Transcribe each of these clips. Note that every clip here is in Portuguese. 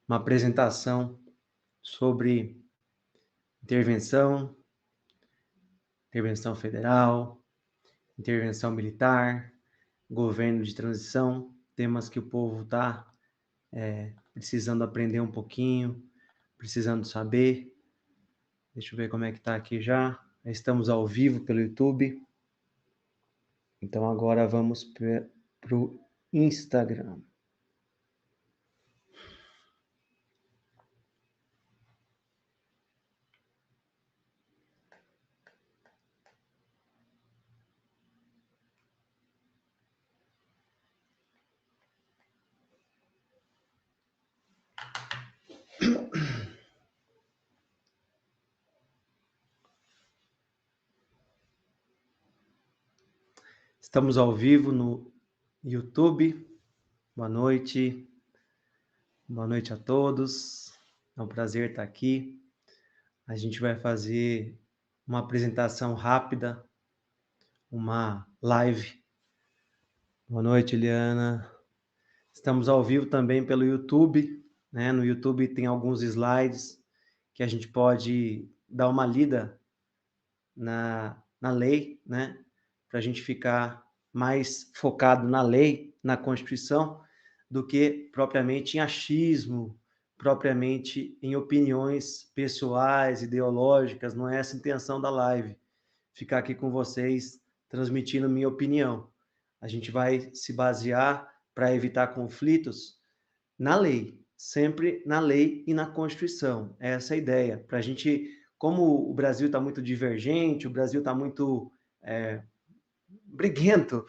uma apresentação sobre intervenção, intervenção federal, intervenção militar, governo de transição, temas que o povo está precisando aprender um pouquinho, precisando saber. Deixa eu ver como é que está aqui já. Estamos ao vivo pelo YouTube. Então agora vamos para o Instagram. Estamos ao vivo no YouTube. Boa noite. Boa noite a todos. É um prazer estar aqui. A gente vai fazer uma apresentação rápida, uma live. Boa noite, Eliana. Estamos ao vivo também pelo YouTube, né? No YouTube tem alguns slides que a gente pode dar uma lida na lei, né? Para a gente ficar mais focado na lei, na Constituição, do que propriamente em achismo, propriamente em opiniões pessoais, ideológicas. Não é essa a intenção da live, ficar aqui com vocês transmitindo minha opinião. A gente vai se basear para evitar conflitos na lei, sempre na lei e na Constituição. Essa é a ideia, para a gente, como o Brasil está muito divergente, o Brasil está muito briguento,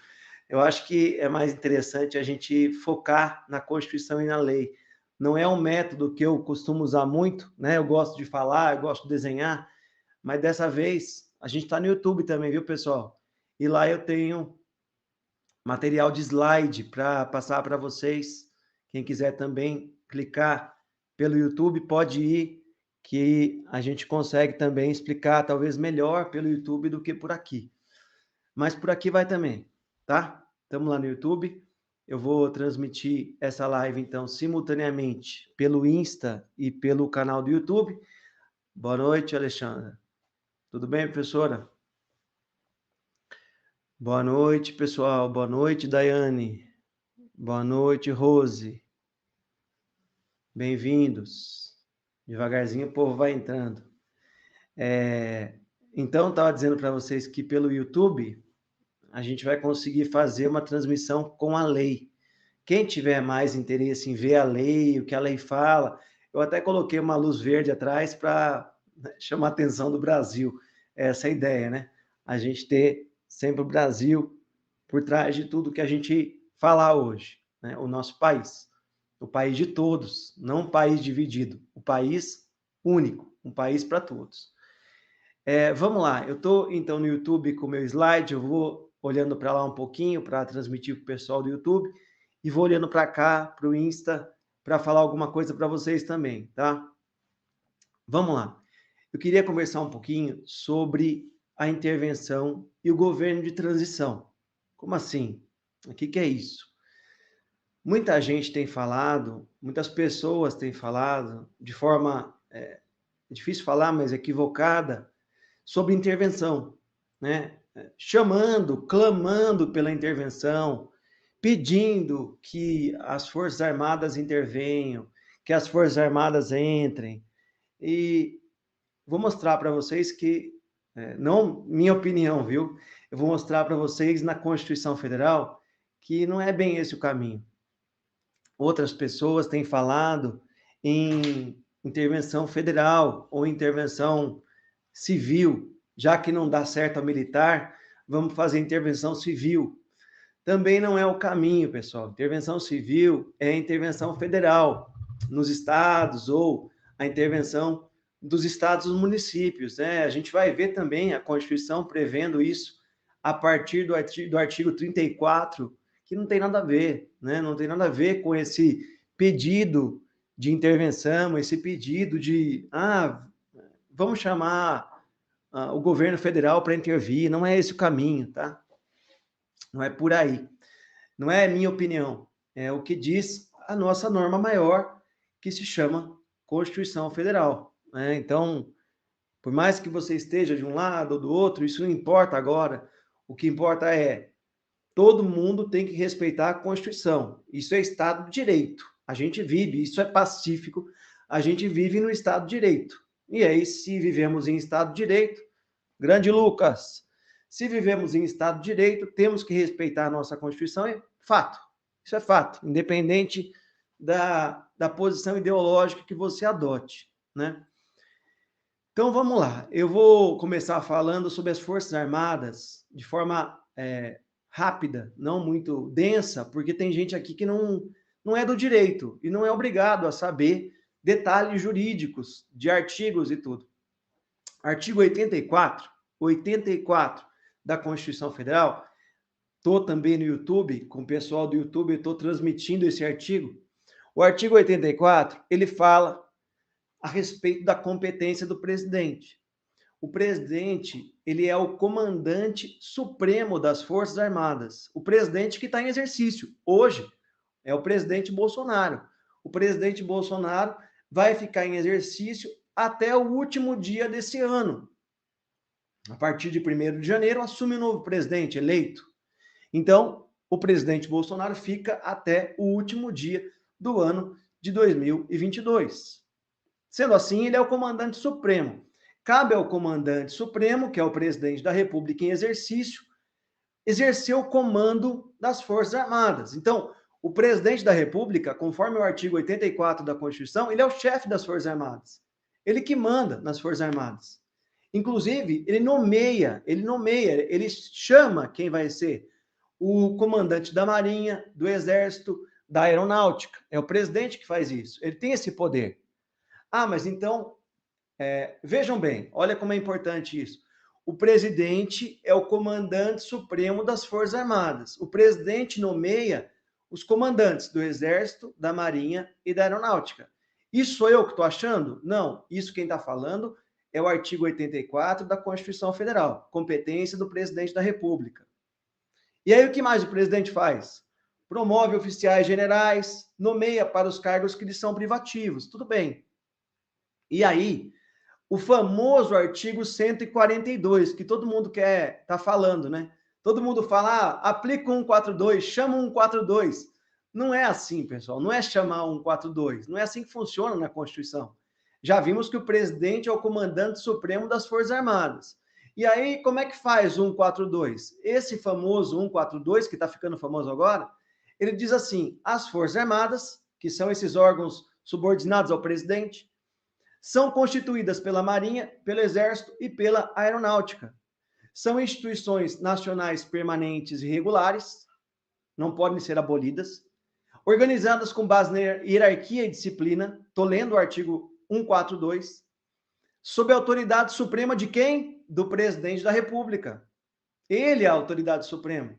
eu acho que é mais interessante a gente focar na Constituição e na lei. Não é um método que eu costumo usar muito, né? Eu gosto de falar, eu gosto de desenhar, mas dessa vez a gente está no YouTube também, viu, pessoal? E lá eu tenho material de slide para passar para vocês. Quem quiser também clicar pelo YouTube, pode ir, que a gente consegue também explicar talvez melhor pelo YouTube do que por aqui. Mas por aqui vai também, tá? Estamos lá no YouTube. Eu vou transmitir essa live, então, simultaneamente pelo Insta e pelo canal do YouTube. Boa noite, Alexandra. Tudo bem, professora? Boa noite, pessoal. Boa noite, Daiane. Boa noite, Rose. Bem-vindos. Devagarzinho o povo vai entrando. Então, estava dizendo para vocês que pelo YouTube a gente vai conseguir fazer uma transmissão com a lei. Quem tiver mais interesse em ver a lei, o que a lei fala, eu até coloquei uma luz verde atrás para chamar a atenção do Brasil. Essa é a ideia, né? A gente ter sempre o Brasil por trás de tudo que a gente falar hoje, né? O nosso país. O país de todos, não um país dividido. O país único, um país para todos. Vamos lá, eu estou então no YouTube com o meu slide, eu vou olhando para lá um pouquinho para transmitir para o pessoal do YouTube e vou olhando para cá, para o Insta, para falar alguma coisa para vocês também, tá? Vamos lá. Eu queria conversar um pouquinho sobre a intervenção e o governo de transição. Como assim? O que é isso? Muita gente tem falado, muitas pessoas têm falado, de forma, difícil falar, mas equivocada, sobre intervenção, né? Chamando, clamando pela intervenção, pedindo que as Forças Armadas intervenham, que as Forças Armadas entrem. E vou mostrar para vocês que, não minha opinião, viu? Eu vou mostrar para vocês na Constituição Federal que não é bem esse o caminho. Outras pessoas têm falado em intervenção federal ou intervenção civil, já que não dá certo a militar, vamos fazer intervenção civil. Também não é o caminho, pessoal. Intervenção civil é intervenção federal nos estados ou a intervenção dos estados e dos municípios, né? A gente vai ver também a Constituição prevendo isso a partir do artigo 34, que não tem nada a ver, né? Não tem nada a ver com esse pedido de intervenção, esse pedido de, vamos chamar o governo federal para intervir. Não é esse o caminho, tá? Não é por aí. Não é minha opinião, é o que diz a nossa norma maior, que se chama Constituição Federal, né? Então, por mais que você esteja de um lado ou do outro, isso não importa agora. O que importa é todo mundo tem que respeitar a Constituição. Isso é Estado de Direito. A gente vive, isso é pacífico, a gente vive no Estado de Direito. E aí, se vivemos em Estado de Direito, grande Lucas, se vivemos em Estado de Direito, temos que respeitar a nossa Constituição, é fato. Isso é fato, independente da posição ideológica que você adote, né? Então, vamos lá. Eu vou começar falando sobre as Forças Armadas de forma rápida, não muito densa, porque tem gente aqui que não é do direito e não é obrigado a saber detalhes jurídicos de artigos e tudo. Artigo 84 da Constituição Federal, estou também no YouTube, com o pessoal do YouTube, estou transmitindo esse artigo. O artigo 84, ele fala a respeito da competência do presidente. O presidente, ele é o comandante supremo das Forças Armadas. O presidente que está em exercício hoje é o presidente Bolsonaro. O presidente Bolsonaro vai ficar em exercício até o último dia desse ano. A partir de 1º de janeiro, assume o novo presidente eleito. Então, o presidente Bolsonaro fica até o último dia do ano de 2022. Sendo assim, ele é o comandante supremo. Cabe ao comandante supremo, que é o presidente da República em exercício, exercer o comando das Forças Armadas. Então, o presidente da República, conforme o artigo 84 da Constituição, ele é o chefe das Forças Armadas. Ele que manda nas Forças Armadas. Inclusive, ele chama quem vai ser o comandante da Marinha, do Exército, da Aeronáutica. É o presidente que faz isso. Ele tem esse poder. Ah, mas então, vejam bem, olha como é importante isso. O presidente é o comandante supremo das Forças Armadas. O presidente nomeia os comandantes do Exército, da Marinha e da Aeronáutica. Isso sou eu que estou achando? Não, isso quem está falando é o artigo 84 da Constituição Federal, competência do presidente da República. E aí o que mais o presidente faz? Promove oficiais generais, nomeia para os cargos que lhes são privativos, tudo bem. E aí, o famoso artigo 142, que todo mundo tá falando, né? Todo mundo fala, aplica o 142, chama o 142. Não é assim, pessoal, não é chamar o 142, não é assim que funciona na Constituição. Já vimos que o presidente é o comandante supremo das Forças Armadas. E aí, como é que faz o 142? Esse famoso 142, que está ficando famoso agora, ele diz assim, as Forças Armadas, que são esses órgãos subordinados ao presidente, são constituídas pela Marinha, pelo Exército e pela Aeronáutica. São instituições nacionais permanentes e regulares, não podem ser abolidas, organizadas com base na hierarquia e disciplina, estou lendo o artigo 142, sob a autoridade suprema de quem? Do presidente da República. Ele é a autoridade suprema.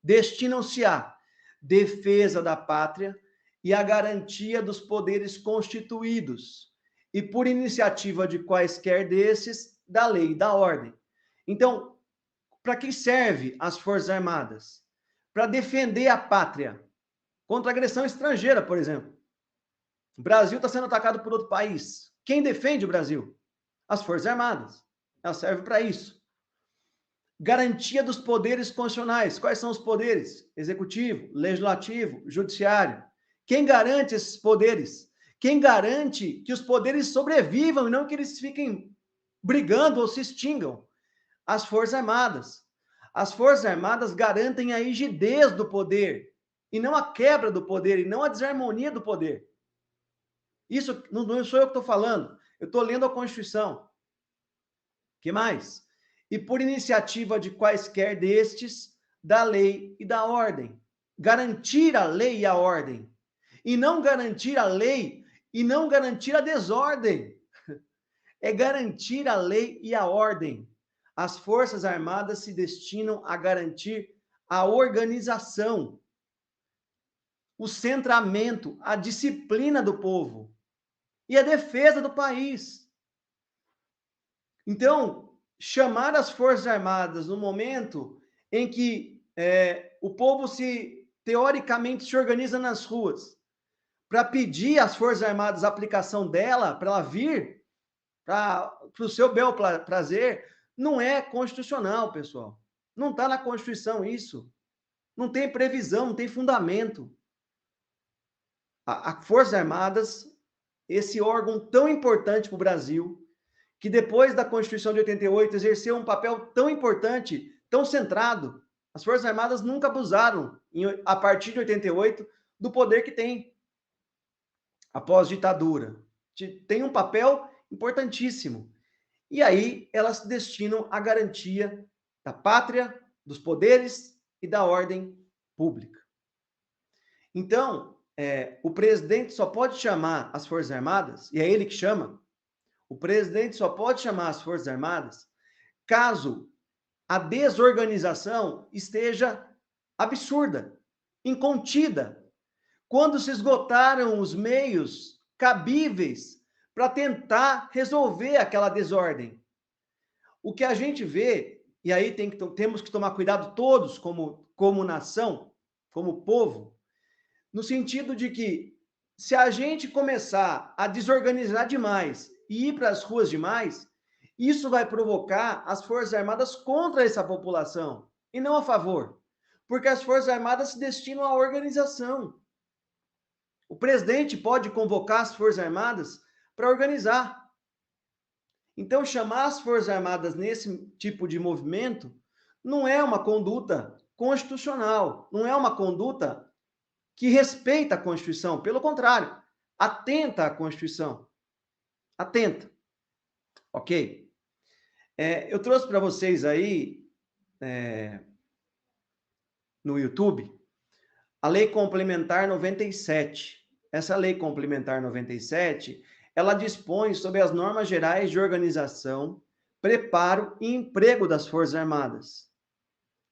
Destinam-se à defesa da pátria e à garantia dos poderes constituídos, e por iniciativa de quaisquer desses, da lei e da ordem. Então, para que serve as Forças Armadas? Para defender a pátria contra agressão estrangeira, por exemplo. O Brasil está sendo atacado por outro país. Quem defende o Brasil? As Forças Armadas. Elas servem para isso. Garantia dos poderes constitucionais. Quais são os poderes? Executivo, legislativo, judiciário. Quem garante esses poderes? Quem garante que os poderes sobrevivam e não que eles fiquem brigando ou se extingam? As Forças Armadas. As Forças Armadas garantem a rigidez do poder e não a quebra do poder e não a desarmonia do poder. Isso não sou eu que estou falando. Eu estou lendo a Constituição. Que mais? E por iniciativa de quaisquer destes, da lei e da ordem. Garantir a lei e a ordem. E não garantir a lei e não garantir a desordem. É garantir a lei e a ordem. As Forças Armadas se destinam a garantir a organização, o centramento, a disciplina do povo e a defesa do país. Então, chamar as Forças Armadas no momento em que o povo teoricamente se organiza nas ruas para pedir às Forças Armadas a aplicação dela, para ela vir para o seu bel prazer, não é constitucional, pessoal. Não está na Constituição isso. Não tem previsão, não tem fundamento. A Forças Armadas, esse órgão tão importante para o Brasil, que depois da Constituição de 88 exerceu um papel tão importante, tão centrado. As Forças Armadas nunca abusaram, a partir de 88, do poder que tem após ditadura. Tem um papel importantíssimo. E aí elas se destinam à garantia da pátria, dos poderes e da ordem pública. Então, o presidente só pode chamar as Forças Armadas, e é ele que chama, o presidente só pode chamar as Forças Armadas caso a desorganização esteja absurda, incontida, quando se esgotaram os meios cabíveis para tentar resolver aquela desordem. O que a gente vê, e aí temos que tomar cuidado todos como nação, como povo, no sentido de que se a gente começar a desorganizar demais e ir para as ruas demais, isso vai provocar as Forças Armadas contra essa população e não a favor, porque as Forças Armadas se destinam à organização. O presidente pode convocar as Forças Armadas para organizar. Então, chamar as Forças Armadas nesse tipo de movimento não é uma conduta constitucional, não é uma conduta que respeita a Constituição, pelo contrário, atenta à Constituição. Atenta. Ok? Eu trouxe para vocês aí, no YouTube, a Lei Complementar 97. Essa Lei Complementar 97, ela dispõe sobre as normas gerais de organização, preparo e emprego das Forças Armadas.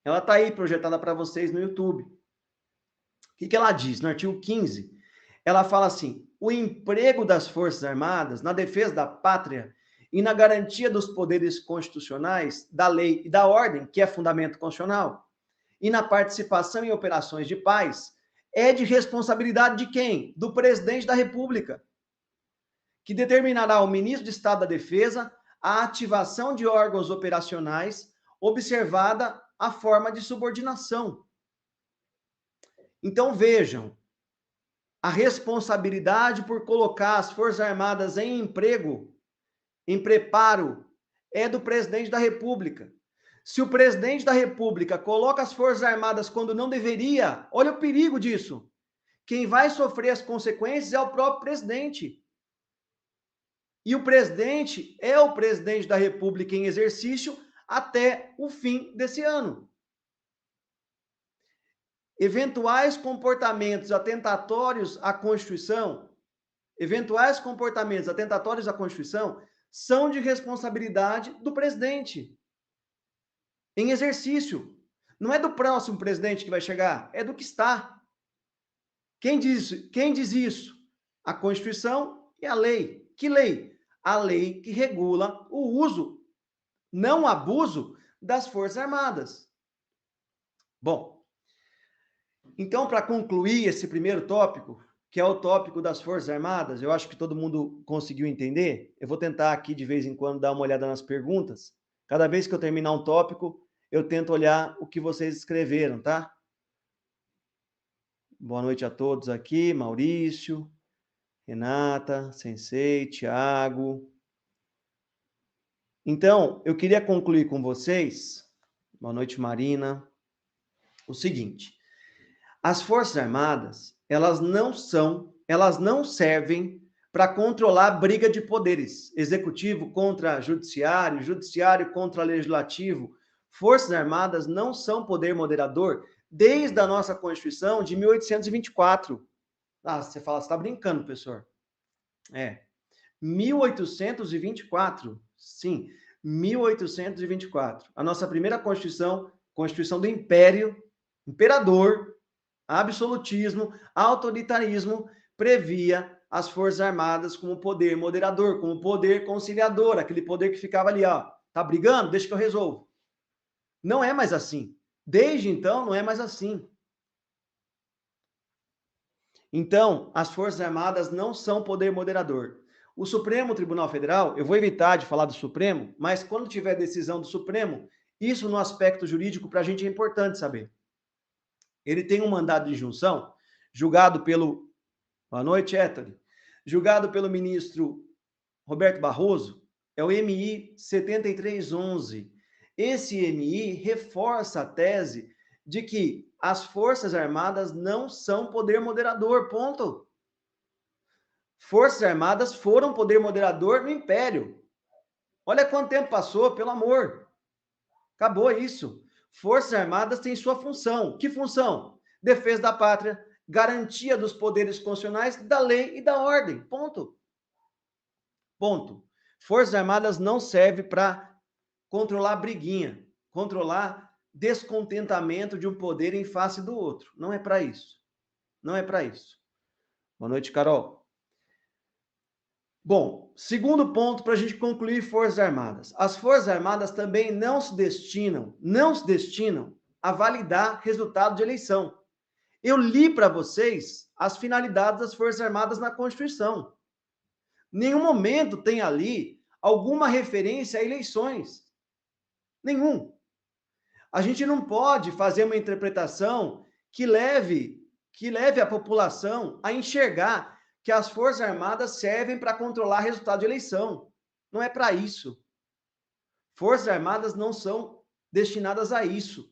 Ela está aí projetada para vocês no YouTube. O que ela diz? No artigo 15, ela fala assim: o emprego das Forças Armadas na defesa da pátria e na garantia dos poderes constitucionais, da lei e da ordem, que é fundamento constitucional, e na participação em operações de paz, é de responsabilidade de quem? Do presidente da República, que determinará ao ministro de Estado da Defesa a ativação de órgãos operacionais, observada a forma de subordinação. Então, vejam, a responsabilidade por colocar as Forças Armadas em emprego, em preparo, é do presidente da República. Se o presidente da República coloca as Forças Armadas quando não deveria, olha o perigo disso. Quem vai sofrer as consequências é o próprio presidente. E o presidente é o presidente da República em exercício até o fim desse ano. Eventuais comportamentos atentatórios à Constituição, são de responsabilidade do presidente em exercício. Não é do próximo presidente que vai chegar, é do que está. Quem diz isso? A Constituição e a lei. Que lei? A lei que regula o uso, não abuso, das Forças Armadas. Bom, então, para concluir esse primeiro tópico, que é o tópico das Forças Armadas, eu acho que todo mundo conseguiu entender. Eu vou tentar aqui, de vez em quando, dar uma olhada nas perguntas. Cada vez que eu terminar um tópico, eu tento olhar o que vocês escreveram, tá? Boa noite a todos aqui, Maurício, Renata, Sensei, Tiago. Então, eu queria concluir com vocês, boa noite, Marina, o seguinte: as Forças Armadas, elas não servem para controlar a briga de poderes, executivo contra judiciário, judiciário contra legislativo. Forças Armadas não são poder moderador desde a nossa Constituição de 1824. Ah, você fala, você está brincando, professor. 1824. Sim, 1824. A nossa primeira Constituição, Constituição do Império, imperador, absolutismo, autoritarismo, previa as Forças Armadas como poder moderador, como poder conciliador, aquele poder que ficava ali, ó, tá brigando? Deixa que eu resolvo. Não é mais assim. Desde então, não é mais assim. Então, as Forças Armadas não são poder moderador. O Supremo Tribunal Federal, eu vou evitar de falar do Supremo, mas quando tiver decisão do Supremo, isso no aspecto jurídico para a gente é importante saber. Ele tem um mandado de injunção, julgado pelo... Boa noite, Héctor. Julgado pelo ministro Roberto Barroso, é o MI 7311. Esse MI reforça a tese de que as Forças Armadas não são poder moderador, ponto. Forças Armadas foram poder moderador no Império. Olha quanto tempo passou, pelo amor. Acabou isso. Forças Armadas têm sua função. Que função? Defesa da pátria, garantia dos poderes constitucionais, da lei e da ordem. Ponto. Ponto. Forças Armadas não servem para controlar briguinha, controlar descontentamento de um poder em face do outro. Não é para isso. Não é para isso. Boa noite, Carol. Bom, segundo ponto para a gente concluir Forças Armadas. As Forças Armadas também não se destinam a validar resultado de eleição. Eu li para vocês as finalidades das Forças Armadas na Constituição. Nenhum momento tem ali alguma referência a eleições. Nenhum. A gente não pode fazer uma interpretação que leve a população a enxergar que as Forças Armadas servem para controlar resultado de eleição. Não é para isso. Forças Armadas não são destinadas a isso,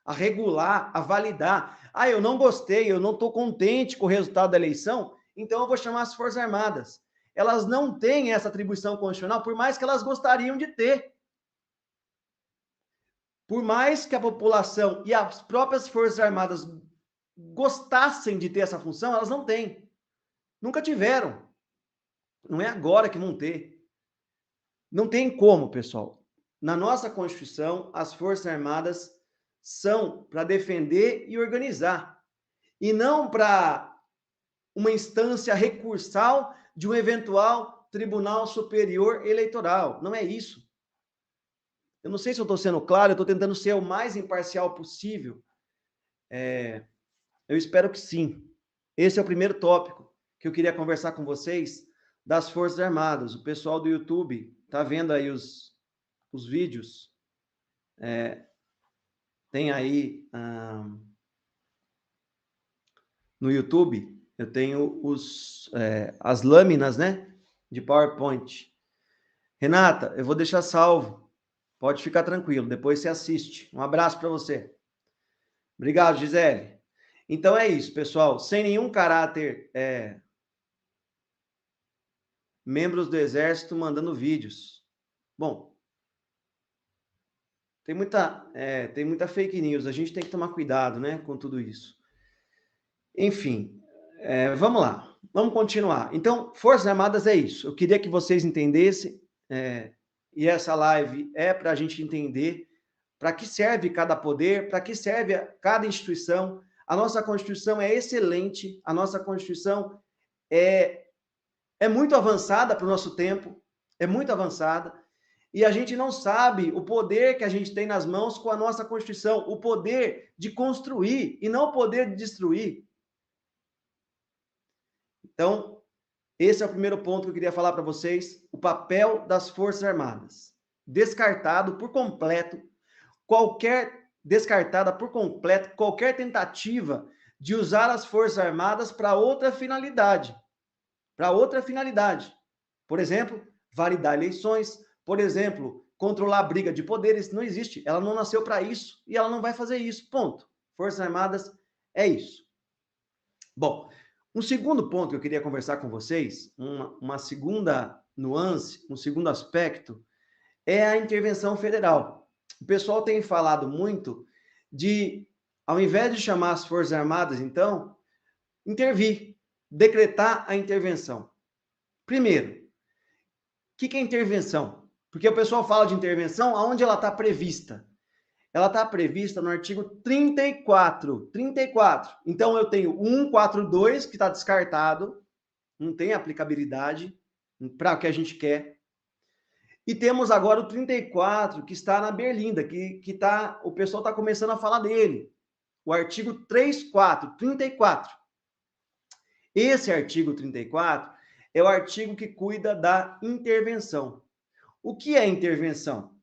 a regular, a validar. Ah, eu não gostei, eu não estou contente com o resultado da eleição, então eu vou chamar as Forças Armadas. Elas não têm essa atribuição constitucional, por mais que elas gostariam de ter. Por mais que a população e as próprias Forças Armadas gostassem de ter essa função, elas não têm. Nunca tiveram. Não é agora que vão ter. Não tem como, pessoal. Na nossa Constituição, as Forças Armadas são para defender e organizar. E não para uma instância recursal de um eventual Tribunal Superior Eleitoral. Não é isso. Eu não sei se eu estou sendo claro, eu estou tentando ser o mais imparcial possível. Eu espero que sim. Esse é o primeiro tópico que eu queria conversar com vocês das Forças Armadas. O pessoal do YouTube está vendo aí os vídeos. Tem aí no YouTube, eu tenho as lâminas, né, de PowerPoint. Renata, eu vou deixar salvo. Pode ficar tranquilo, depois você assiste. Um abraço para você. Obrigado, Gisele. Então é isso, pessoal. Sem nenhum caráter... membros do Exército mandando vídeos. Bom, tem muita fake news. A gente tem que tomar cuidado, né, com tudo isso. Enfim, vamos lá. Vamos continuar. Então, Forças Armadas é isso. Eu queria que vocês entendessem, e essa live é para a gente entender para que serve cada poder, para que serve cada instituição. A nossa Constituição é excelente, a nossa Constituição é muito avançada para o nosso tempo, é muito avançada, e a gente não sabe o poder que a gente tem nas mãos com a nossa Constituição, o poder de construir e não o poder de destruir. Então, esse é o primeiro ponto que eu queria falar para vocês, o papel das Forças Armadas. Descartada por completo qualquer tentativa de usar as Forças Armadas para outra finalidade. Por exemplo, validar eleições, por exemplo, controlar a briga de poderes, não existe. Ela não nasceu para isso e ela não vai fazer isso, ponto. Forças Armadas é isso. Bom, um segundo ponto que eu queria conversar com vocês, uma segunda nuance, um segundo aspecto, é a intervenção federal. O pessoal tem falado muito de, ao invés de chamar as Forças Armadas, então, intervir, decretar a intervenção. Primeiro, o que é intervenção? Porque o pessoal fala de intervenção, aonde ela está prevista? Ela está prevista no artigo 34. Então, eu tenho o 142, que está descartado, não tem aplicabilidade para o que a gente quer. E temos agora o 34, que está na berlinda, o pessoal está começando a falar dele. O artigo 34. Esse artigo 34 é o artigo que cuida da intervenção. O que é intervenção?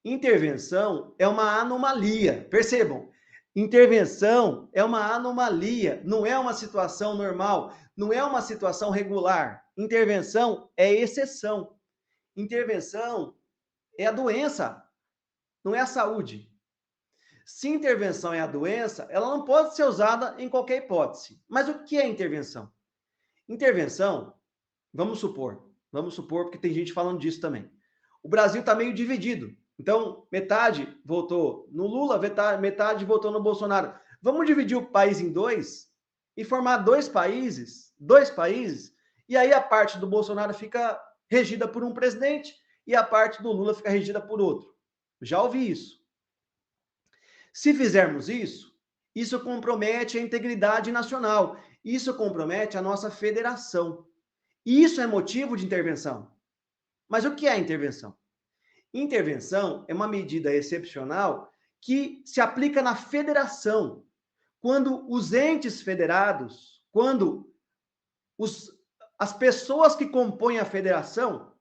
Intervenção é uma anomalia. Percebam, intervenção é uma anomalia, não é uma situação normal, não é uma situação regular. Intervenção é exceção. Intervenção é a doença, não é a saúde. Se intervenção é a doença, ela não pode ser usada em qualquer hipótese. Mas o que é intervenção? Intervenção, vamos supor, porque tem gente falando disso também. O Brasil está meio dividido. Então, metade votou no Lula, metade votou no Bolsonaro. Vamos dividir o país em dois e formar dois países, e aí a parte do Bolsonaro fica regida por um presidente e a parte do Lula fica regida por outro. Já ouvi isso. Se fizermos isso, isso compromete a integridade nacional, isso compromete a nossa federação. Isso é motivo de intervenção. Mas o que é intervenção? Intervenção é uma medida excepcional que se aplica na federação, quando os entes federados, quando as pessoas que compõem a federação,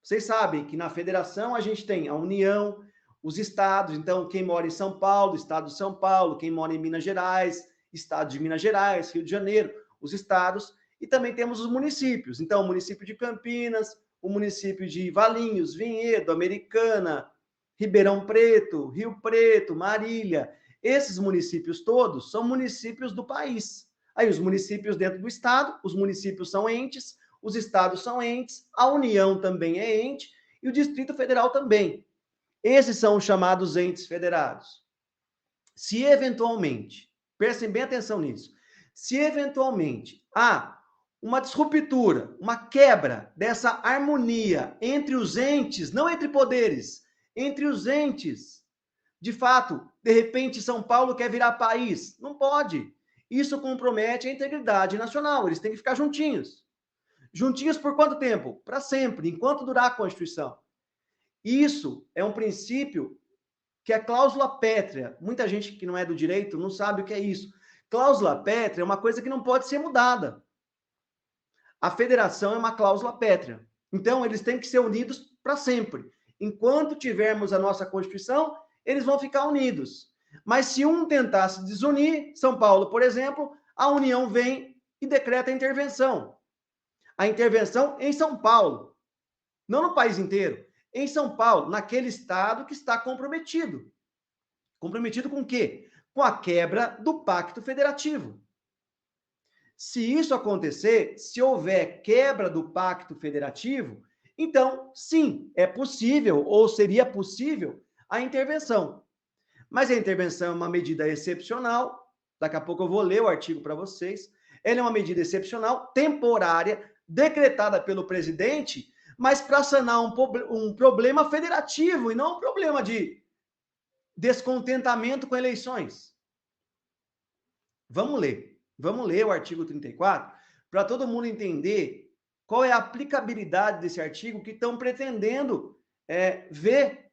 vocês sabem que na federação a gente tem a União, os estados, então quem mora em São Paulo, estado de São Paulo, quem mora em Minas Gerais, estado de Minas Gerais, Rio de Janeiro, os estados, e também temos os municípios, então o município de Campinas, o município de Valinhos, Vinhedo, Americana, Ribeirão Preto, Rio Preto, Marília, esses municípios todos são municípios do país. Aí os municípios dentro do estado, os municípios são entes, os estados são entes, a União também é ente e o Distrito Federal também. Esses são os chamados entes federados. Se eventualmente, prestem bem atenção nisso, se eventualmente há uma disruptura, uma quebra dessa harmonia entre os entes, não entre poderes, entre os entes, de fato, de repente São Paulo quer virar país, não pode. Isso compromete a integridade nacional, eles têm que ficar juntinhos. Juntinhos por quanto tempo? Para sempre, enquanto durar a Constituição. Isso é um princípio que é cláusula pétrea. Muita gente que não é do direito não sabe o que é isso. Cláusula pétrea é uma coisa que não pode ser mudada. A federação é uma cláusula pétrea. Então, eles têm que ser unidos para sempre. Enquanto tivermos a nossa Constituição, eles vão ficar unidos. Mas se um tentar se desunir, São Paulo, por exemplo, a União vem e decreta a intervenção. A intervenção em São Paulo, não no país inteiro. Em São Paulo, naquele estado que está comprometido. Comprometido com o quê? Com a quebra do pacto federativo. Se isso acontecer, se houver quebra do pacto federativo, então, sim, é possível ou seria possível a intervenção. Mas a intervenção é uma medida excepcional, daqui a pouco eu vou ler o artigo para vocês. Ela é uma medida excepcional, temporária, decretada pelo presidente, mas para sanar um problema federativo e não um problema de descontentamento com eleições. Vamos ler o artigo 34 para todo mundo entender qual é a aplicabilidade desse artigo que estão pretendendo ver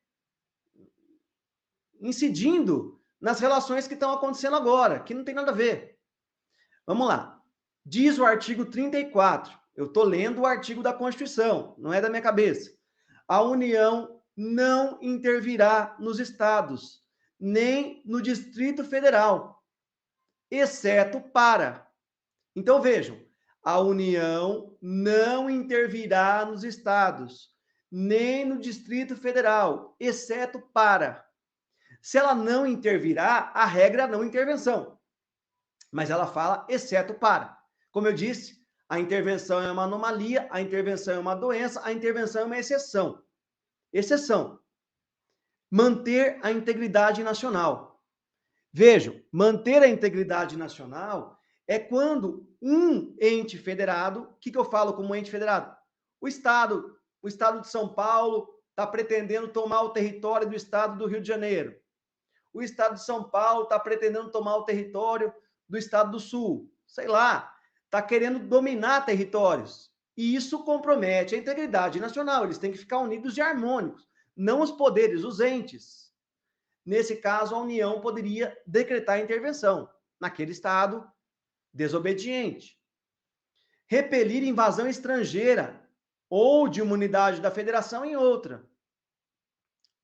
incidindo nas relações que estão acontecendo agora, que não tem nada a ver. Vamos lá. Diz o artigo 34, eu estou lendo o artigo da Constituição, não é da minha cabeça. A União não intervirá nos estados, nem no Distrito Federal, exceto para. Então vejam, a União não intervirá nos estados, nem no Distrito Federal, exceto para. Se ela não intervirá, a regra é não intervenção. Mas ela fala exceto para. Como eu disse, a intervenção é uma anomalia, a intervenção é uma doença, a intervenção é uma exceção. Exceção. Manter a integridade nacional. Vejam, manter a integridade nacional é quando um ente federado, o que eu falo como ente federado? O Estado de São Paulo está pretendendo tomar o território do Estado do Rio de Janeiro. O Estado de São Paulo está pretendendo tomar o território do Estado do Sul. Sei lá, está querendo dominar territórios. E isso compromete a integridade nacional. Eles têm que ficar unidos e harmônicos, não os poderes, os entes. Nesse caso, a União poderia decretar intervenção naquele Estado desobediente. repelir invasão estrangeira ou de uma unidade da federação em outra.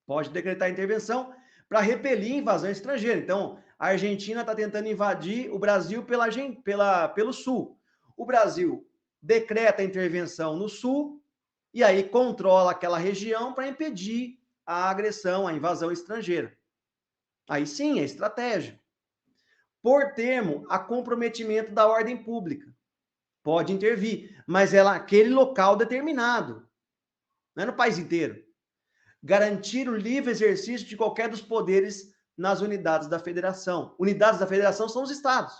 Pode decretar intervenção para repelir invasão estrangeira. Então, a Argentina está tentando invadir o Brasil pelo sul. O Brasil decreta intervenção no sul e aí controla aquela região para impedir a agressão, a invasão estrangeira. Aí sim, é estratégia. Por termo, a comprometimento da ordem pública. Pode intervir, mas é naquele local determinado. Não é no país inteiro. Garantir o livre exercício de qualquer dos poderes nas unidades da federação. Unidades da federação são os estados.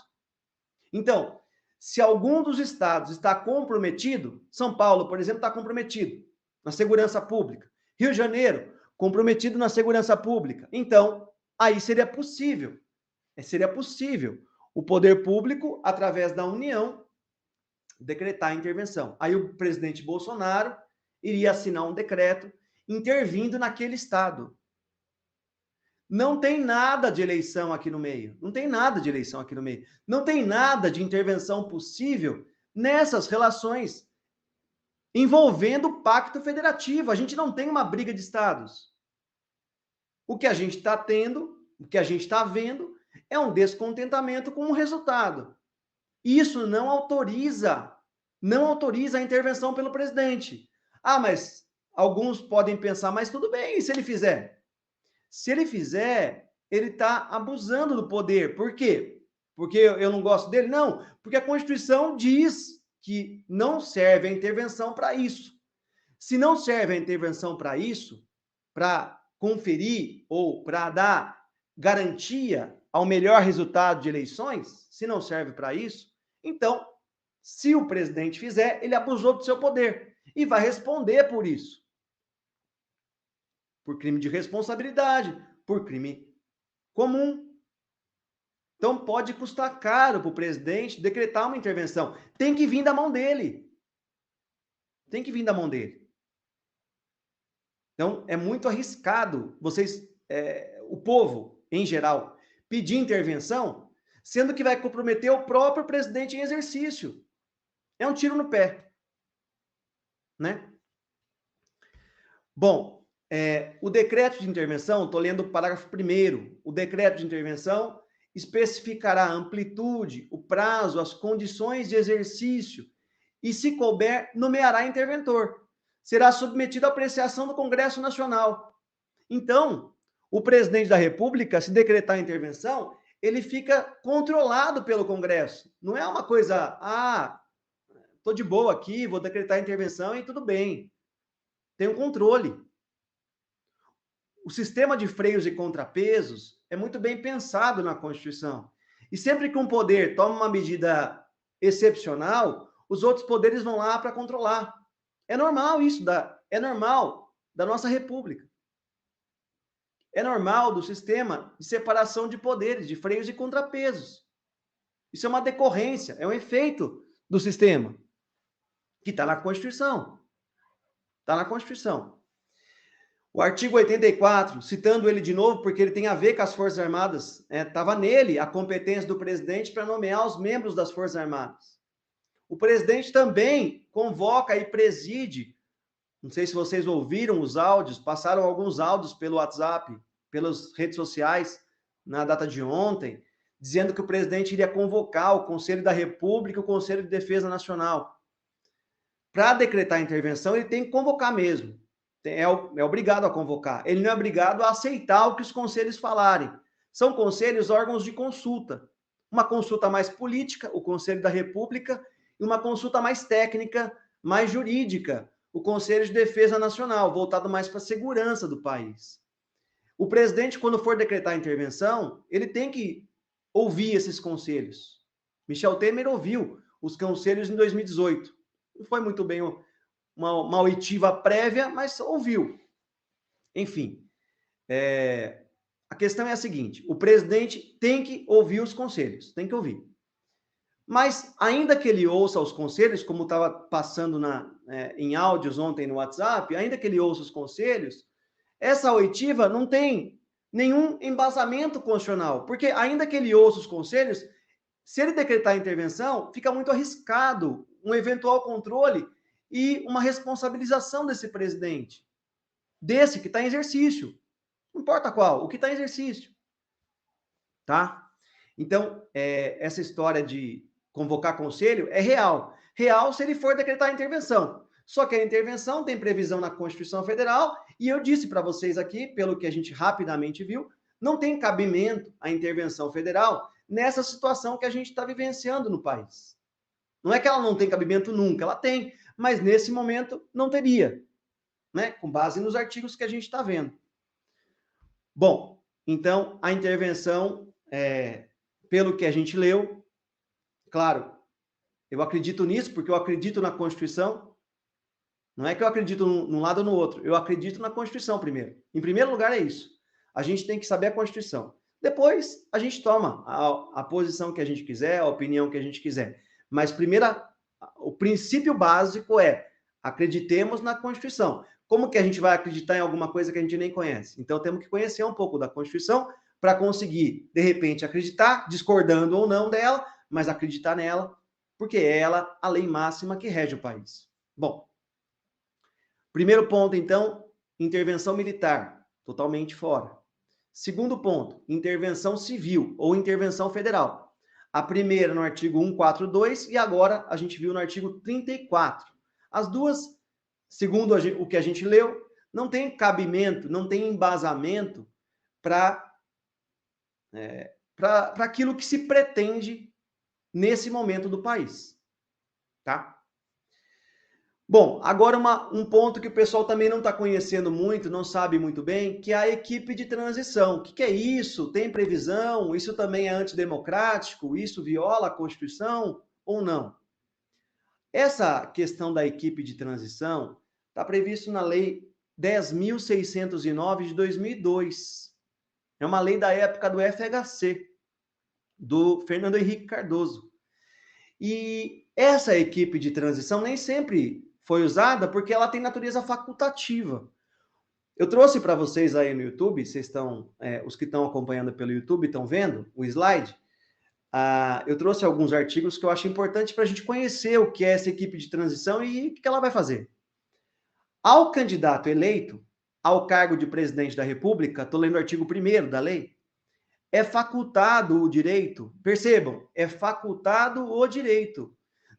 Então, se algum dos estados está comprometido, São Paulo, por exemplo, está comprometido na segurança pública. Rio de Janeiro, comprometido na segurança pública. Então, aí seria possível o poder público, através da União, decretar a intervenção. Aí o presidente Bolsonaro iria assinar um decreto intervindo naquele estado. Não tem nada de eleição aqui no meio. Não tem nada de eleição aqui no meio. Não tem nada de intervenção possível nessas relações envolvendo o pacto federativo. A gente não tem uma briga de estados. O que a gente está tendo, o que a gente está vendo, é um descontentamento com o resultado. Isso não autoriza a intervenção pelo presidente. Ah, mas alguns podem pensar, mas tudo bem, e se ele fizer? Se ele fizer, ele está abusando do poder. Por quê? Porque eu não gosto dele? Não, porque a Constituição diz que não serve a intervenção para isso. Se não serve a intervenção para isso, para conferir ou para dar garantia ao melhor resultado de eleições, se não serve para isso, então, se o presidente fizer, ele abusou do seu poder e vai responder por isso. Por crime de responsabilidade, por crime comum. Então, pode custar caro para o presidente decretar uma intervenção. Tem que vir da mão dele. Tem que vir da mão dele. Então, é muito arriscado o povo, em geral, pedir intervenção, sendo que vai comprometer o próprio presidente em exercício. É um tiro no pé. Né? Bom, o decreto de intervenção, estou lendo o parágrafo 1º, o decreto de intervenção especificará a amplitude, o prazo, as condições de exercício e, se couber, nomeará interventor. Será submetido à apreciação do Congresso Nacional. Então, o presidente da República, se decretar a intervenção, ele fica controlado pelo Congresso. Não é uma coisa, estou de boa aqui, vou decretar a intervenção e tudo bem. Tem um controle. O sistema de freios e contrapesos é muito bem pensado na Constituição. E sempre que um poder toma uma medida excepcional, os outros poderes vão lá para controlar. É normal isso, é normal da nossa República. É normal do sistema de separação de poderes, de freios e contrapesos. Isso é uma decorrência, é um efeito do sistema, que está na Constituição. Está na Constituição. O artigo 84, citando ele de novo, porque ele tem a ver com as Forças Armadas, estava nele a competência do presidente para nomear os membros das Forças Armadas. O presidente também convoca e preside, não sei se vocês ouviram os áudios, passaram alguns áudios pelo WhatsApp, pelas redes sociais, na data de ontem, dizendo que o presidente iria convocar o Conselho da República e o Conselho de Defesa Nacional. Para decretar a intervenção, ele tem que convocar mesmo. É obrigado a convocar. Ele não é obrigado a aceitar o que os conselhos falarem. São conselhos órgãos de consulta. Uma consulta mais política, o Conselho da República, e uma consulta mais técnica, mais jurídica, o Conselho de Defesa Nacional, voltado mais para a segurança do país. O presidente, quando for decretar a intervenção, ele tem que ouvir esses conselhos. Michel Temer ouviu os conselhos em 2018. Não foi muito bem uma oitiva prévia, mas ouviu. Enfim, a questão é a seguinte: o presidente tem que ouvir os conselhos, tem que ouvir. Mas, ainda que ele ouça os conselhos, como estava passando em áudios ontem no WhatsApp, ainda que ele ouça os conselhos, essa oitiva não tem nenhum embasamento constitucional, porque ainda que ele ouça os conselhos, se ele decretar a intervenção, fica muito arriscado um eventual controle e uma responsabilização desse presidente, desse que está em exercício, não importa qual, o que está em exercício, tá? Então, essa história de convocar conselho é real. Real se ele for decretar a intervenção. Só que a intervenção tem previsão na Constituição Federal, e eu disse para vocês aqui, pelo que a gente rapidamente viu, não tem cabimento a intervenção federal nessa situação que a gente está vivenciando no país. Não é que ela não tem cabimento nunca, ela tem, mas nesse momento não teria, né? Com base nos artigos que a gente está vendo. Bom, então a intervenção, pelo que a gente leu, claro, eu acredito nisso porque eu acredito na Constituição. Não é que eu acredito num lado ou no outro, eu acredito na Constituição primeiro. Em primeiro lugar é isso. A gente tem que saber a Constituição. Depois a gente toma a posição que a gente quiser, a opinião que a gente quiser. Mas primeiro, o princípio básico é acreditemos na Constituição. Como que a gente vai acreditar em alguma coisa que a gente nem conhece? Então temos que conhecer um pouco da Constituição para conseguir, de repente, acreditar, discordando ou não dela, mas acreditar nela, porque é ela a lei máxima que rege o país. Bom, primeiro ponto, então, intervenção militar, totalmente fora. Segundo ponto, intervenção civil ou intervenção federal. A primeira no artigo 142 e agora a gente viu no artigo 34. As duas, segundo o que a gente leu, não tem cabimento, não tem embasamento para aquilo que se pretende nesse momento do país, tá? Bom, agora um ponto que o pessoal também não está conhecendo muito, não sabe muito bem, que é a equipe de transição. O que é isso? Tem previsão? Isso também é antidemocrático? Isso viola a Constituição ou não? Essa questão da equipe de transição está previsto na Lei 10.609 de 2002. É uma lei da época do FHC, do Fernando Henrique Cardoso. E essa equipe de transição nem sempre foi usada porque ela tem natureza facultativa. Eu trouxe para vocês aí no YouTube, vocês estão, os que estão acompanhando pelo YouTube estão vendo o slide. Eu trouxe alguns artigos que eu acho importante para a gente conhecer o que é essa equipe de transição e o que ela vai fazer. Ao candidato eleito ao cargo de presidente da República, estou lendo o artigo 1º da lei, é facultado o direito, percebam, é facultado o direito.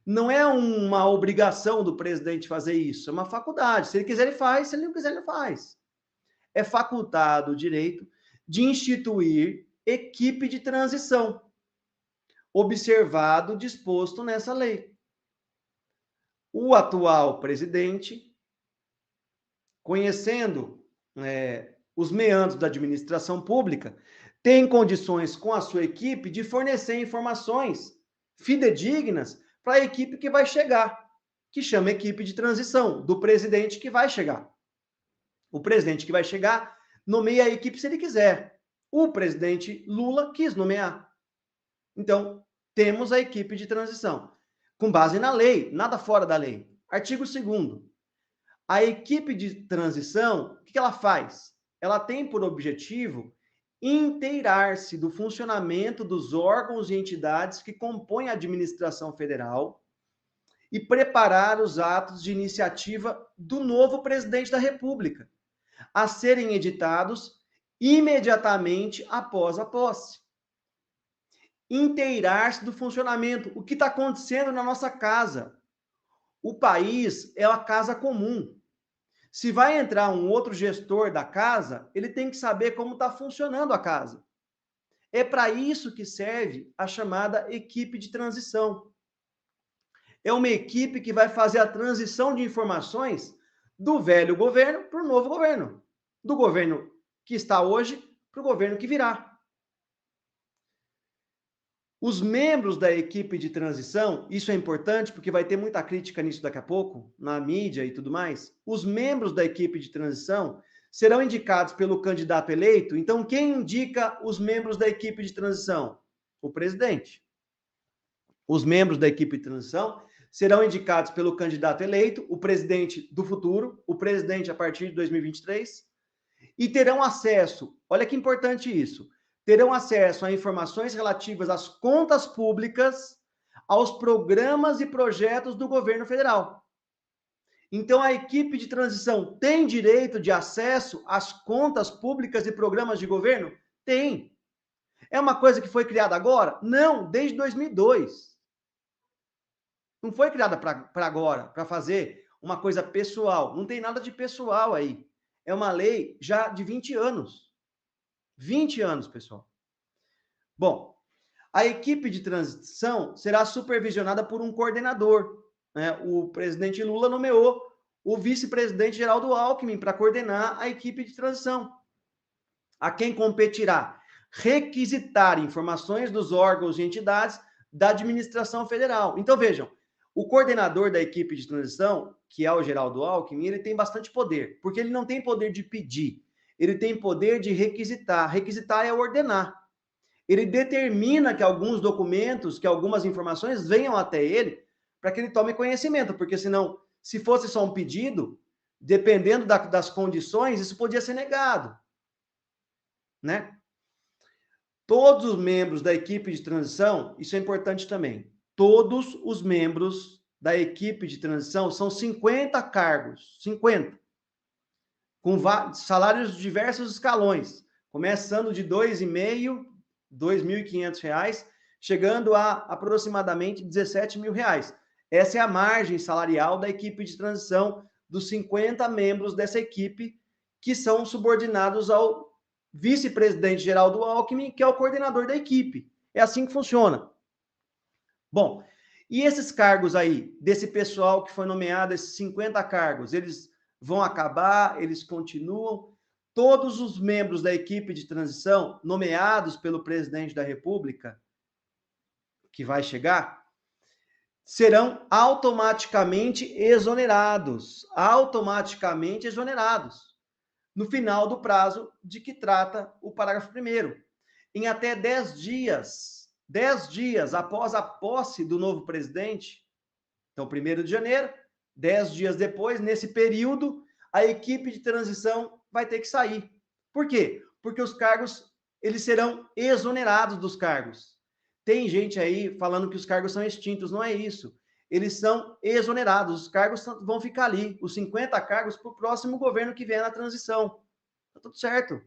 Não é uma obrigação do presidente fazer isso, é uma faculdade. Se ele quiser, ele faz, se ele não quiser, ele não faz. É facultado o direito de instituir equipe de transição, observado o disposto nessa lei. O atual presidente, conhecendo os meandros da administração pública, tem condições com a sua equipe de fornecer informações fidedignas para a equipe que vai chegar, que chama equipe de transição, do presidente que vai chegar. O presidente que vai chegar nomeia a equipe se ele quiser. O presidente Lula quis nomear. Então, temos a equipe de transição, com base na lei, nada fora da lei. Artigo 2º. A equipe de transição, o que ela faz? Ela tem por objetivo inteirar-se do funcionamento dos órgãos e entidades que compõem a administração federal e preparar os atos de iniciativa do novo presidente da República, a serem editados imediatamente após a posse. Inteirar-se do funcionamento, o que está acontecendo na nossa casa. O país é a casa comum. Se vai entrar um outro gestor da casa, ele tem que saber como está funcionando a casa. É para isso que serve a chamada equipe de transição. É uma equipe que vai fazer a transição de informações do velho governo para o novo governo. Do governo que está hoje para o governo que virá. Os membros da equipe de transição, isso é importante porque vai ter muita crítica nisso daqui a pouco, na mídia e tudo mais. Os membros da equipe de transição serão indicados pelo candidato eleito. Então, quem indica os membros da equipe de transição? O presidente. Os membros da equipe de transição serão indicados pelo candidato eleito, o presidente do futuro, o presidente a partir de 2023, e terão acesso, olha que importante isso, terão acesso a informações relativas às contas públicas, aos programas e projetos do governo federal. Então, a equipe de transição tem direito de acesso às contas públicas e programas de governo? Tem. É uma coisa que foi criada agora? Não, desde 2002. Não foi criada para agora, para fazer uma coisa pessoal. Não tem nada de pessoal aí. É uma lei já de 20 anos. 20 anos, pessoal. Bom, a equipe de transição será supervisionada por um coordenador, né? O presidente Lula nomeou o vice-presidente Geraldo Alckmin para coordenar a equipe de transição. A quem competirá requisitar informações dos órgãos e entidades da administração federal. Então, vejam, o coordenador da equipe de transição, que é o Geraldo Alckmin, ele tem bastante poder, porque ele não tem poder de pedir, ele tem poder de requisitar. Requisitar é ordenar. Ele determina que alguns documentos, que algumas informações venham até ele, para que ele tome conhecimento, porque senão, se fosse só um pedido, dependendo das condições, isso podia ser negado, né? Todos os membros da equipe de transição, isso é importante também, todos os membros da equipe de transição são 50 cargos, 50, com salários de diversos escalões, começando de R$ 2.500, R$ 2.500, chegando a aproximadamente R$ 17.000. Essa é a margem salarial da equipe de transição dos 50 membros dessa equipe, que são subordinados ao vice-presidente Geraldo Alckmin, que é o coordenador da equipe. É assim que funciona. Bom, e esses cargos aí, desse pessoal que foi nomeado, esses 50 cargos, eles vão acabar, eles continuam? Todos os membros da equipe de transição, nomeados pelo presidente da República, que vai chegar, serão automaticamente exonerados. Automaticamente exonerados. No final do prazo de que trata o parágrafo 1º. Em até 10 dias após a posse do novo presidente, então 1º de janeiro, 10 dias depois, nesse período, a equipe de transição vai ter que sair. Por quê? Porque os cargos, eles serão exonerados dos cargos. Tem gente aí falando que os cargos são extintos, não é isso. Eles são exonerados, os cargos vão ficar ali, os 50 cargos para o próximo governo que vier na transição. Tá tudo certo.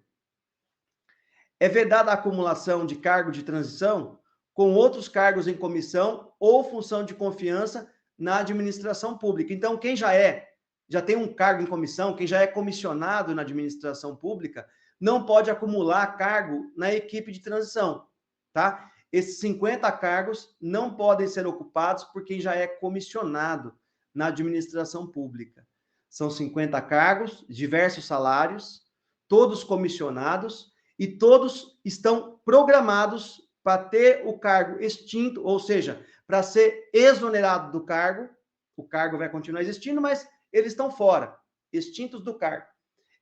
É vedada a acumulação de cargo de transição com outros cargos em comissão ou função de confiança na administração pública. Então, quem já tem um cargo em comissão, quem já é comissionado na administração pública, não pode acumular cargo na equipe de transição, tá? Esses 50 cargos não podem ser ocupados por quem já é comissionado na administração pública. São 50 cargos, diversos salários, todos comissionados, e todos estão programados para ter o cargo extinto, ou seja, para ser exonerado do cargo. O cargo vai continuar existindo, mas eles estão fora, extintos do cargo.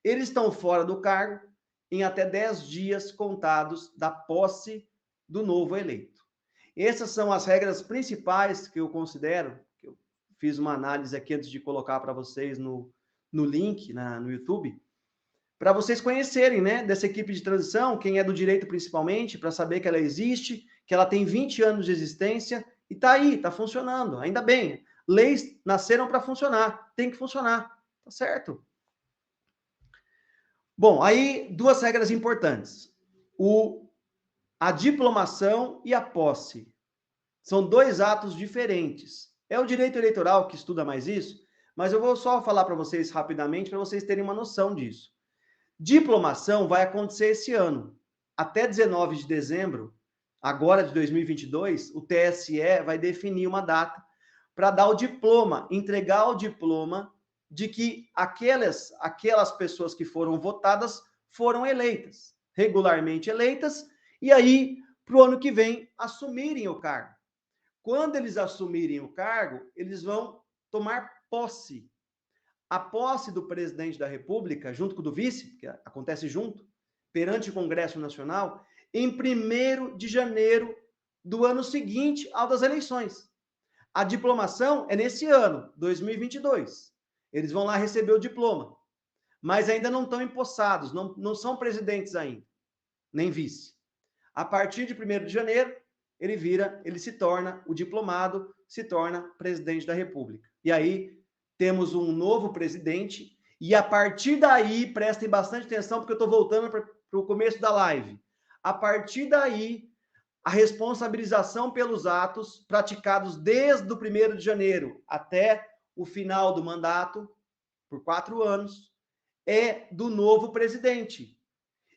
Eles estão fora do cargo em até 10 dias contados da posse do novo eleito. Essas são as regras principais que eu considero, que eu fiz uma análise aqui antes de colocar para vocês no link, no YouTube, para vocês conhecerem, né, dessa equipe de transição, quem é do direito principalmente, para saber que ela existe, que ela tem 20 anos de existência, e está aí, está funcionando, ainda bem. Leis nasceram para funcionar, tem que funcionar, tá certo? Bom, aí duas regras importantes. A diplomação e a posse. São dois atos diferentes. É o direito eleitoral que estuda mais isso, mas eu vou só falar para vocês rapidamente, para vocês terem uma noção disso. Diplomação vai acontecer esse ano. Até 19 de dezembro, agora de 2022, o TSE vai definir uma data para dar o diploma, entregar o diploma de que aquelas pessoas que foram votadas foram eleitas, regularmente eleitas, e aí, para o ano que vem, assumirem o cargo. Quando eles assumirem o cargo, eles vão tomar posse. A posse do presidente da República, junto com o do vice, que acontece junto, perante o Congresso Nacional, em 1º de janeiro do ano seguinte ao das eleições. A diplomação é nesse ano, 2022. Eles vão lá receber o diploma, mas ainda não estão empossados, não são presidentes ainda, nem vice. A partir de 1º de janeiro, ele se torna o diplomado, se torna presidente da República. E aí temos um novo presidente, e a partir daí, prestem bastante atenção, porque eu estou voltando para o começo da live. A partir daí, a responsabilização pelos atos praticados desde o 1º de janeiro até o final do mandato, por 4 anos, é do novo presidente.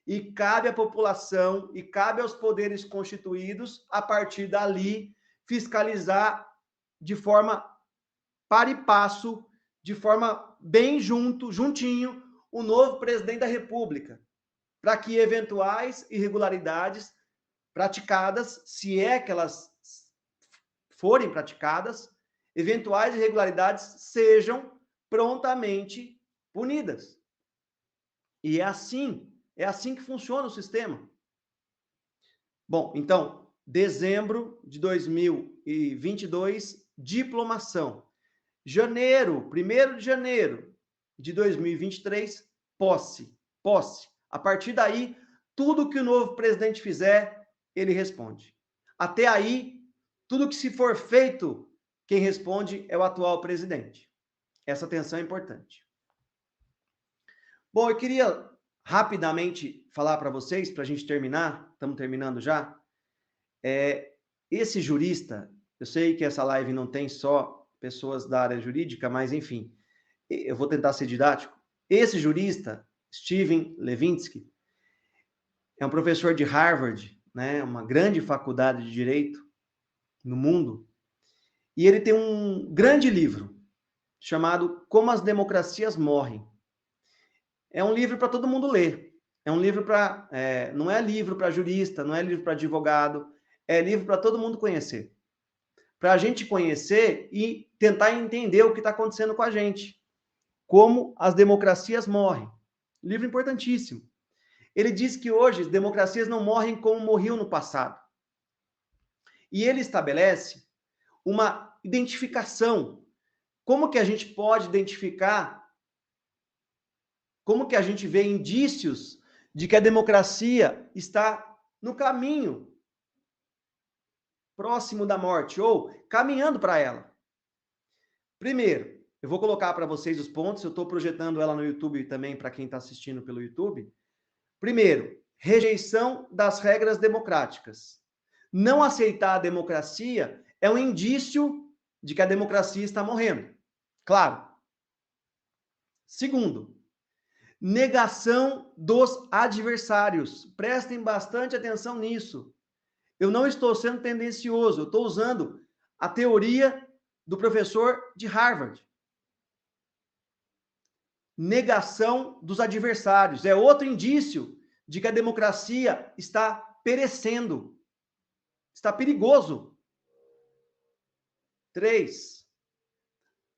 E cabe à população e cabe aos poderes constituídos, a partir dali, fiscalizar de forma par e passo, de forma bem juntinho, o novo presidente da República, para que eventuais irregularidades praticadas, se é que elas forem praticadas, eventuais irregularidades sejam prontamente punidas. E é assim que funciona o sistema. Bom, então, dezembro de 2022, diplomação. Janeiro, 1º de janeiro de 2023, posse. A partir daí, tudo que o novo presidente fizer, ele responde. Até aí, tudo que se for feito, quem responde é o atual presidente. Essa atenção é importante. Bom, eu queria rapidamente falar para vocês, para a gente terminar, estamos terminando já, esse jurista, eu sei que essa live não tem só pessoas da área jurídica, mas enfim, eu vou tentar ser didático. Esse jurista, Steven Levitsky, é um professor de Harvard, né, uma grande faculdade de direito no mundo, e ele tem um grande livro chamado Como as Democracias Morrem. É um livro para todo mundo ler. É um livro para... não é livro para jurista, não é livro para advogado, é livro para todo mundo conhecer. Para a gente conhecer e tentar entender o que está acontecendo com a gente. Como as democracias morrem. Livro importantíssimo. Ele diz que hoje as democracias não morrem como morriam no passado. E ele estabelece uma identificação. Como que a gente pode identificar, como que a gente vê indícios de que a democracia está no caminho próximo da morte ou caminhando para ela? Primeiro, eu vou colocar para vocês os pontos, eu estou projetando ela no YouTube também para quem está assistindo pelo YouTube. Primeiro, rejeição das regras democráticas. Não aceitar a democracia é um indício de que a democracia está morrendo. Claro. Segundo, negação dos adversários. Prestem bastante atenção nisso. Eu não estou sendo tendencioso, eu estou usando a teoria do professor de Harvard. Negação dos adversários. É outro indício de que a democracia está perecendo. Está perigoso. 3.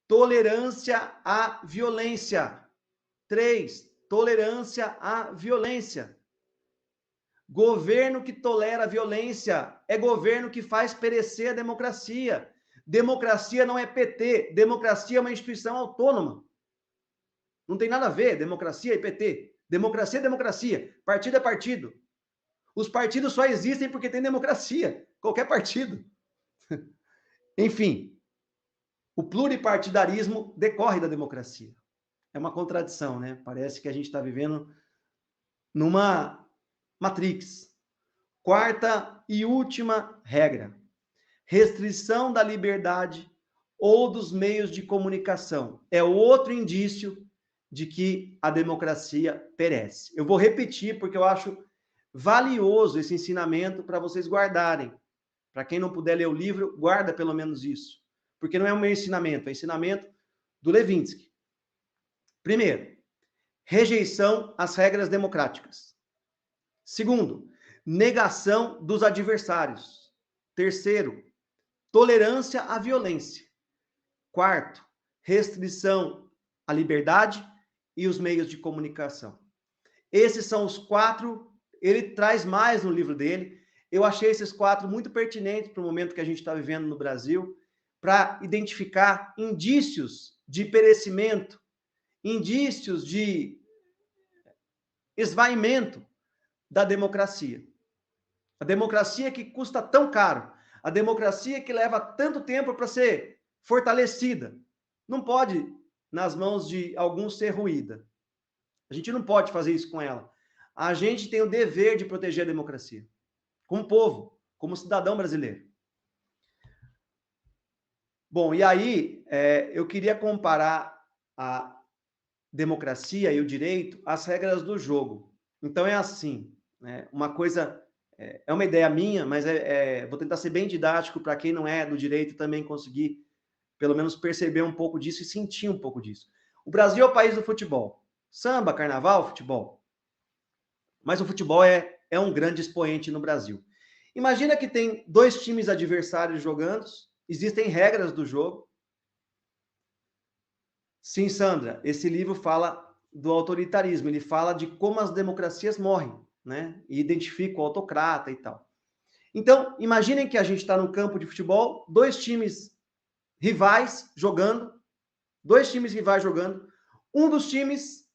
Tolerância à violência. 3. Tolerância à violência. Governo que tolera a violência é governo que faz perecer a democracia. Democracia não é PT, democracia é uma instituição autônoma. Não tem nada a ver democracia e PT. Democracia é democracia, partido é partido. Os partidos só existem porque tem democracia, qualquer partido. Enfim, o pluripartidarismo decorre da democracia. É uma contradição, né? Parece que a gente está vivendo numa Matrix. 4ª e última regra. Restrição da liberdade ou dos meios de comunicação. É outro indício de que a democracia perece. Eu vou repetir porque eu acho valioso esse ensinamento para vocês guardarem. Para quem não puder ler o livro, guarda pelo menos isso. Porque não é o meu ensinamento, é o ensinamento do Levitsky. Primeiro, rejeição às regras democráticas. Segundo, negação dos adversários. Terceiro, tolerância à violência. 4º, restrição à liberdade e os meios de comunicação. Esses são os 4, ele traz mais no livro dele. Eu achei esses 4 muito pertinentes para o momento que a gente está vivendo no Brasil, para identificar indícios de perecimento, indícios de esvaimento da democracia. A democracia que custa tão caro, a democracia que leva tanto tempo para ser fortalecida, não pode, nas mãos de alguns, ser ruída. A gente não pode fazer isso com ela. A gente tem o dever de proteger a democracia, como povo, como cidadão brasileiro. Bom, e aí eu queria comparar a democracia e o direito às regras do jogo. Então é assim, né? Uma coisa é uma ideia minha, mas vou tentar ser bem didático para quem não é do direito também conseguir, pelo menos, perceber um pouco disso e sentir um pouco disso. O Brasil é o país do futebol. Samba, carnaval, futebol. Mas o futebol é um grande expoente no Brasil. Imagina que tem dois times adversários jogando, existem regras do jogo. Sim, Sandra, esse livro fala do autoritarismo, ele fala de como as democracias morrem, né? E identifica o autocrata e tal. Então, imaginem que a gente está no campo de futebol, dois times rivais jogando, um dos times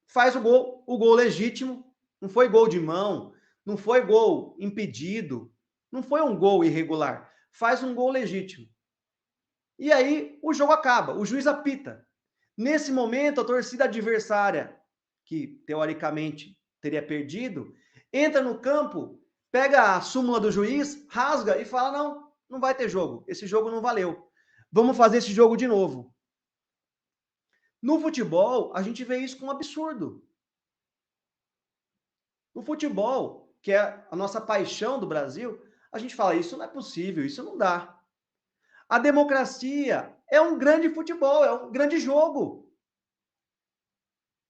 faz o gol legítimo, não foi gol de mão, não foi gol impedido, não foi um gol irregular, faz um gol legítimo. E aí o jogo acaba, o juiz apita. Nesse momento, a torcida adversária, que teoricamente teria perdido, entra no campo, pega a súmula do juiz, rasga e fala: não, não vai ter jogo, esse jogo não valeu. Vamos fazer esse jogo de novo. No futebol, a gente vê isso como um absurdo. No futebol, que é a nossa paixão do Brasil, a gente fala: isso não é possível, isso não dá. A democracia é um grande futebol, é um grande jogo.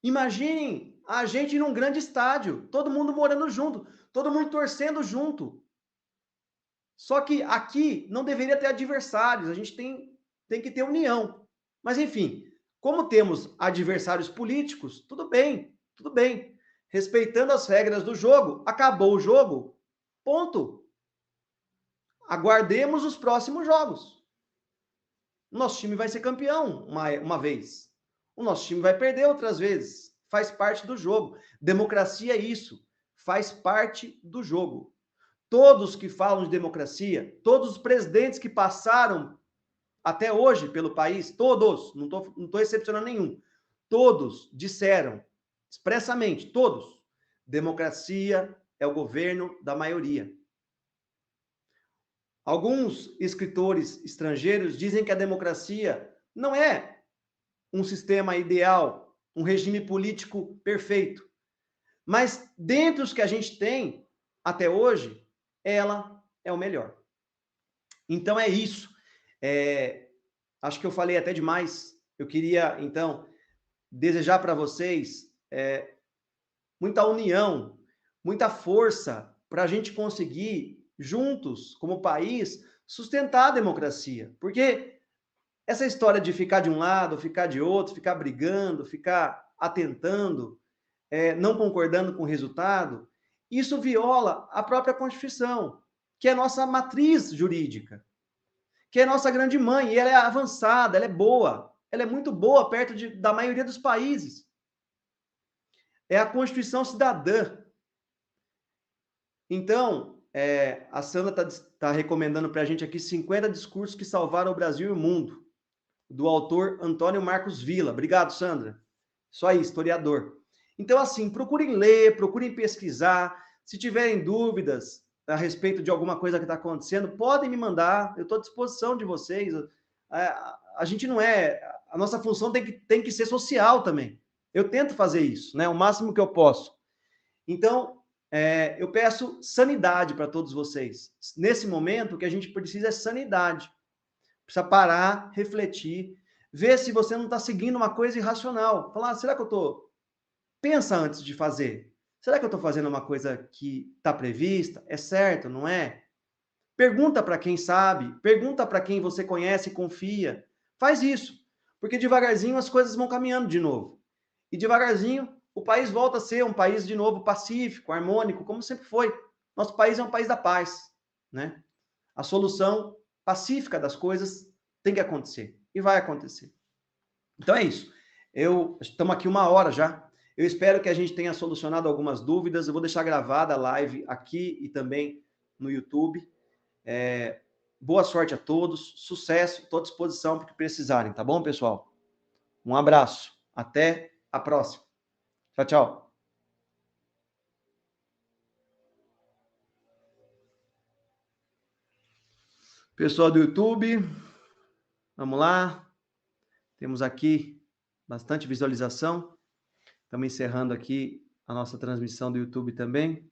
Imaginem a gente num grande estádio, todo mundo morando junto, todo mundo torcendo junto. Só que aqui não deveria ter adversários, a gente tem que ter união. Mas, enfim, como temos adversários políticos, tudo bem, tudo bem. Respeitando as regras do jogo, acabou o jogo, ponto. Aguardemos os próximos jogos. O nosso time vai ser campeão uma vez. O nosso time vai perder outras vezes. Faz parte do jogo. Democracia é isso. Faz parte do jogo. Todos que falam de democracia, todos os presidentes que passaram até hoje pelo país, todos, não estou excepcionando nenhum, todos disseram expressamente, todos, democracia é o governo da maioria. Alguns escritores estrangeiros dizem que a democracia não é um sistema ideal, um regime político perfeito. Mas dentre os que a gente tem até hoje, ela é o melhor. Então é isso. Acho que eu falei até demais. Eu queria, então, desejar para vocês muita união, muita força para a gente conseguir, juntos, como país, sustentar a democracia. Porque essa história de ficar de um lado, ficar de outro, ficar brigando, ficar atentando, não concordando com o resultado, isso viola a própria Constituição, que é a nossa matriz jurídica, que é a nossa grande mãe, e ela é avançada, ela é boa, ela é muito boa perto da maioria dos países. É a Constituição Cidadã. Então, a Sandra está recomendando para a gente aqui 50 discursos que salvaram o Brasil e o mundo, do autor Antônio Marcos Villa. Obrigado, Sandra. Isso aí, historiador. Então, assim, procurem ler, procurem pesquisar. Se tiverem dúvidas a respeito de alguma coisa que está acontecendo, podem me mandar. Eu estou à disposição de vocês. A gente não é... A nossa função tem que ser social também. Eu tento fazer isso, né? O máximo que eu posso. Então, eu peço sanidade para todos vocês. Nesse momento, o que a gente precisa é sanidade. Precisa parar, refletir, ver se você não está seguindo uma coisa irracional. Falar, será que eu estou... Pensa antes de fazer. Será que eu estou fazendo uma coisa que está prevista? É certo, não é? Pergunta para quem sabe, pergunta para quem você conhece e confia. Faz isso, porque devagarzinho as coisas vão caminhando de novo. E devagarzinho o país volta a ser um país de novo pacífico, harmônico, como sempre foi. Nosso país é um país da paz, né? A solução pacífica das coisas tem que acontecer e vai acontecer. Então é isso. Estamos aqui 1 hora já. Eu espero que a gente tenha solucionado algumas dúvidas. Eu vou deixar gravada a live aqui e também no YouTube. Boa sorte a todos, sucesso, estou à disposição para o que precisarem, tá bom, pessoal? Um abraço, até a próxima. Tchau, tchau. Pessoal do YouTube, vamos lá. Temos aqui bastante visualização. Estamos encerrando aqui a nossa transmissão do YouTube também.